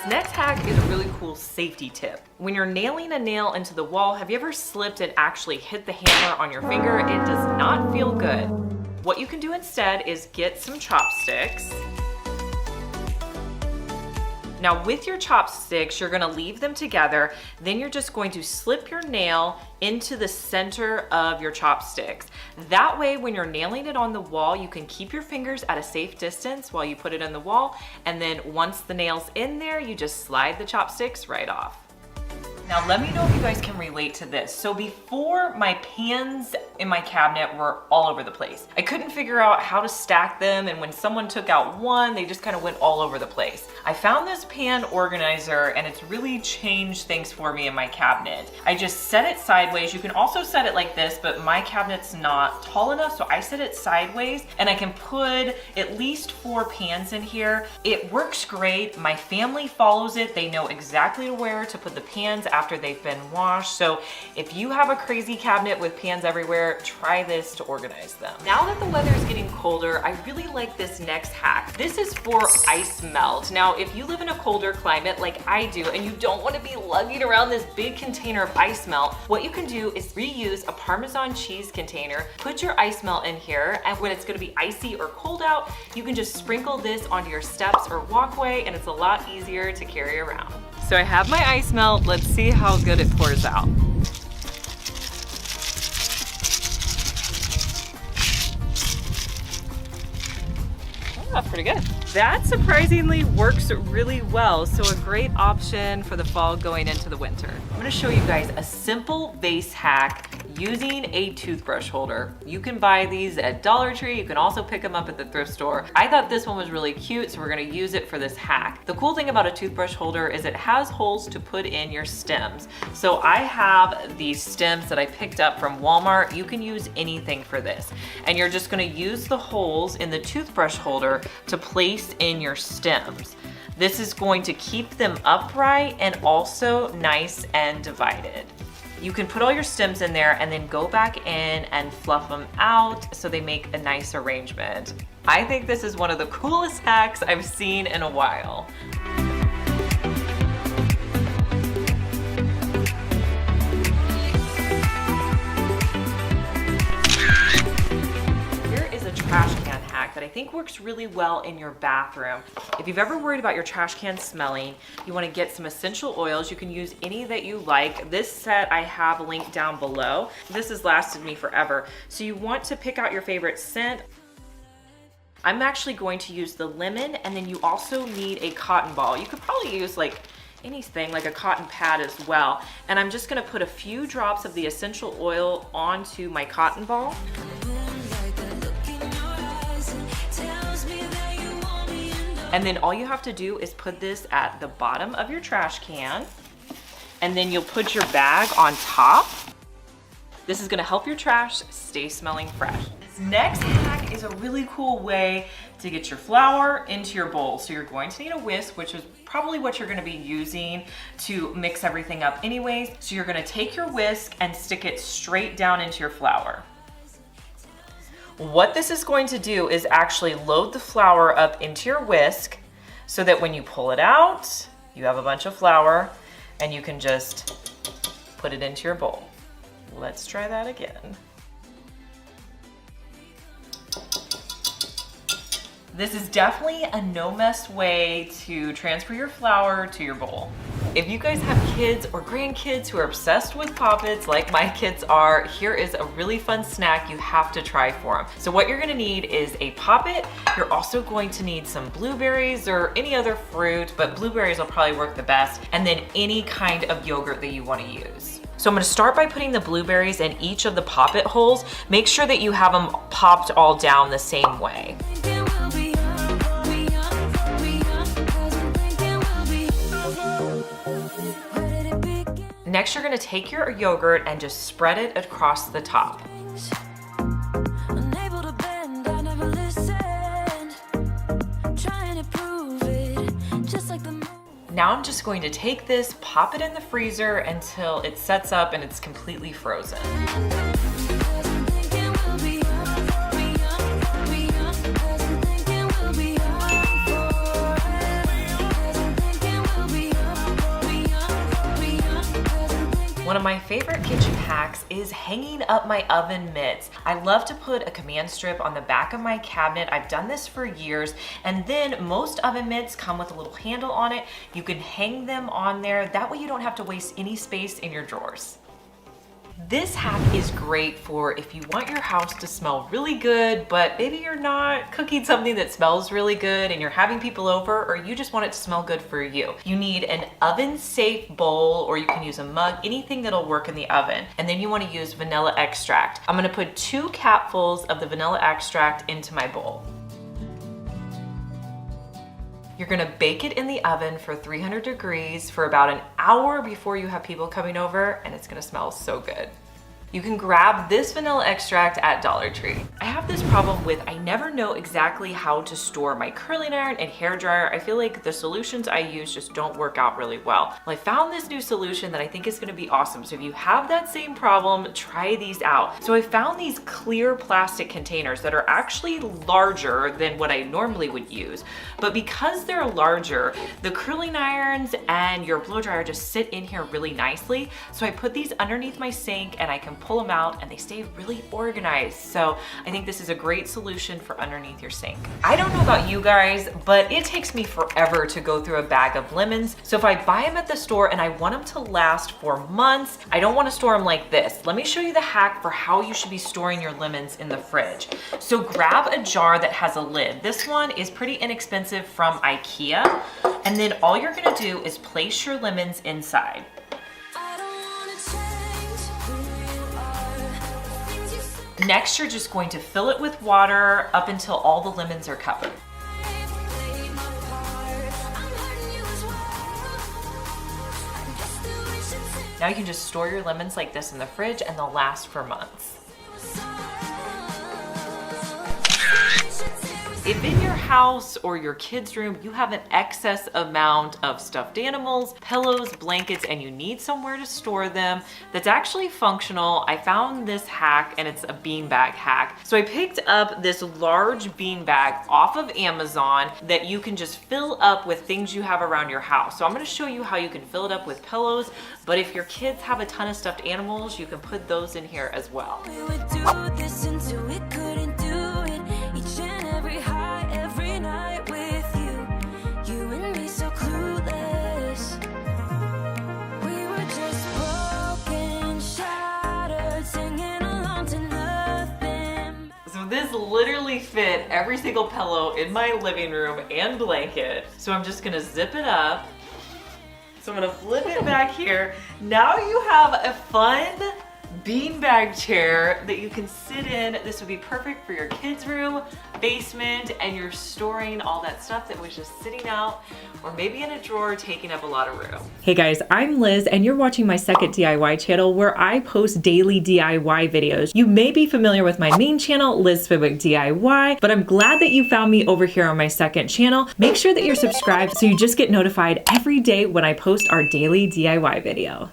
This next hack is a really cool safety tip. When you're nailing a nail into the wall, have you ever slipped and actually hit the hammer on your finger? It does not feel good. What you can do instead is get some chopsticks. Now with your chopsticks, you're gonna leave them together. Then you're just going to slip your nail into the center of your chopsticks. That way, when you're nailing it on the wall, you can keep your fingers at a safe distance while you put it in the wall. And then once the nail's in there, you just slide the chopsticks right off. Now let me know if you guys can relate to this. So before, my pans in my cabinet were all over the place. I couldn't figure out how to stack them, and when someone took out one, they just kind of went all over the place. I found this pan organizer and it's really changed things for me in my cabinet. I just set it sideways. You can also set it like this, but my cabinet's not tall enough, so I set it sideways and I can put at least 4 pans in here. It works great. My family follows it. They know exactly where to put the pans after they've been washed. So if you have a crazy cabinet with pans everywhere, try this to organize them. Now that the weather is getting colder, I really like this next hack. This is for ice melt. Now, if you live in a colder climate like I do, and you don't want to be lugging around this big container of ice melt, what you can do is reuse a Parmesan cheese container, put your ice melt in here, and when it's going to be icy or cold out, you can just sprinkle this onto your steps or walkway, and it's a lot easier to carry around. So I have my ice melt. Let's see how good it pours out. Oh, that's pretty good. That surprisingly works really well. So a great option for the fall going into the winter. I'm gonna show you guys a simple vase hack using a toothbrush holder. You can buy these at Dollar Tree. You can also pick them up at the thrift store. I thought this one was really cute, so we're gonna use it for this hack. The cool thing about a toothbrush holder is it has holes to put in your stems. So I have these stems that I picked up from Walmart. You can use anything for this. And you're just gonna use the holes in the toothbrush holder to place in your stems. This is going to keep them upright and also nice and divided. You can put all your stems in there and then go back in and fluff them out so they make a nice arrangement. I think this is one of the coolest hacks I've seen in a while. Trash can hack that I think works really well in your bathroom. If you've ever worried about your trash can smelling, you want to get some essential oils. You can use any that you like. This set I have linked down below. This has lasted me forever. So you want to pick out your favorite scent. I'm actually going to use the lemon, and then you also need a cotton ball. You could probably use like anything, like a cotton pad as well. And I'm just going to put a few drops of the essential oil onto my cotton ball. And then all you have to do is put this at the bottom of your trash can, and then you'll put your bag on top. This is gonna help your trash stay smelling fresh. This next hack is a really cool way to get your flour into your bowl. So you're going to need a whisk, which is probably what you're gonna be using to mix everything up anyways. So you're gonna take your whisk and stick it straight down into your flour. What this is going to do is actually load the flour up into your whisk so that when you pull it out, you have a bunch of flour and you can just put it into your bowl. Let's try that again. This is definitely a no-mess way to transfer your flour to your bowl. If you guys have kids or grandkids who are obsessed with Poppets like my kids are, here is a really fun snack you have to try for them. So what you're gonna need is a Poppet. You're also going to need some blueberries or any other fruit, but blueberries will probably work the best, and then any kind of yogurt that you wanna use. So I'm gonna start by putting the blueberries in each of the Poppet holes. Make sure that you have them popped all down the same way. Next, you're gonna take your yogurt and just spread it across the top. Now I'm just going to take this, pop it in the freezer until it sets up and it's completely frozen. One of my favorite kitchen hacks is hanging up my oven mitts. I love to put a command strip on the back of my cabinet. I've done this for years, and then most oven mitts come with a little handle on it. You can hang them on there. That way you don't have to waste any space in your drawers. This hack is great for if you want your house to smell really good, but maybe you're not cooking something that smells really good and you're having people over, or you just want it to smell good for you. You need an oven-safe bowl, or you can use a mug, anything that'll work in the oven. And then you want to use vanilla extract. I'm going to put 2 capfuls of the vanilla extract into my bowl. You're gonna bake it in the oven for 300 degrees for about an hour before you have people coming over, and it's gonna smell so good. You can grab this vanilla extract at Dollar Tree. I have this problem with I never know exactly how to store my curling iron and hair dryer. I feel like the solutions I use just don't work out really well. Well, I found this new solution that I think is gonna be awesome. So if you have that same problem, try these out. So I found these clear plastic containers that are actually larger than what I normally would use. But because they're larger, the curling irons and your blow dryer just sit in here really nicely. So I put these underneath my sink and I can pull them out and they stay really organized. So I think this is a great solution for underneath your sink. I don't know about you guys, but it takes me forever to go through a bag of lemons. So if I buy them at the store and I want them to last for months, I don't want to store them like this. Let me show you the hack for how you should be storing your lemons in the fridge. So grab a jar that has a lid. This one is pretty inexpensive from IKEA. And then all you're gonna do is place your lemons inside. Next, you're just going to fill it with water up until all the lemons are covered. Now you can just store your lemons like this in the fridge and they'll last for months. If in your house or your kids' room you have an excess amount of stuffed animals, pillows, blankets, and you need somewhere to store them that's actually functional, I found this hack, and it's a beanbag hack. So I picked up this large beanbag off of Amazon that you can just fill up with things you have around your house. So I'm gonna show you how you can fill it up with pillows, but if your kids have a ton of stuffed animals, you can put those in here as well. We would do this until we couldn't do it. Each and every high, every night with you. You and me so clueless. We were just broken, shattered, singing along to nothing. So this literally fit every single pillow in my living room and blanket. So I'm just gonna zip it up. So I'm gonna flip it back here. Now you have a fun beanbag chair that you can sit in. This would be perfect for your kids' room, basement, and you're storing all that stuff that was just sitting out or maybe in a drawer taking up a lot of room. Hey guys, I'm Liz and you're watching my second DIY channel where I post daily DIY videos. You may be familiar with my main channel, Liz Fenwick DIY, but I'm glad that you found me over here on my second channel. Make sure that you're subscribed so you just get notified every day when I post our daily DIY video.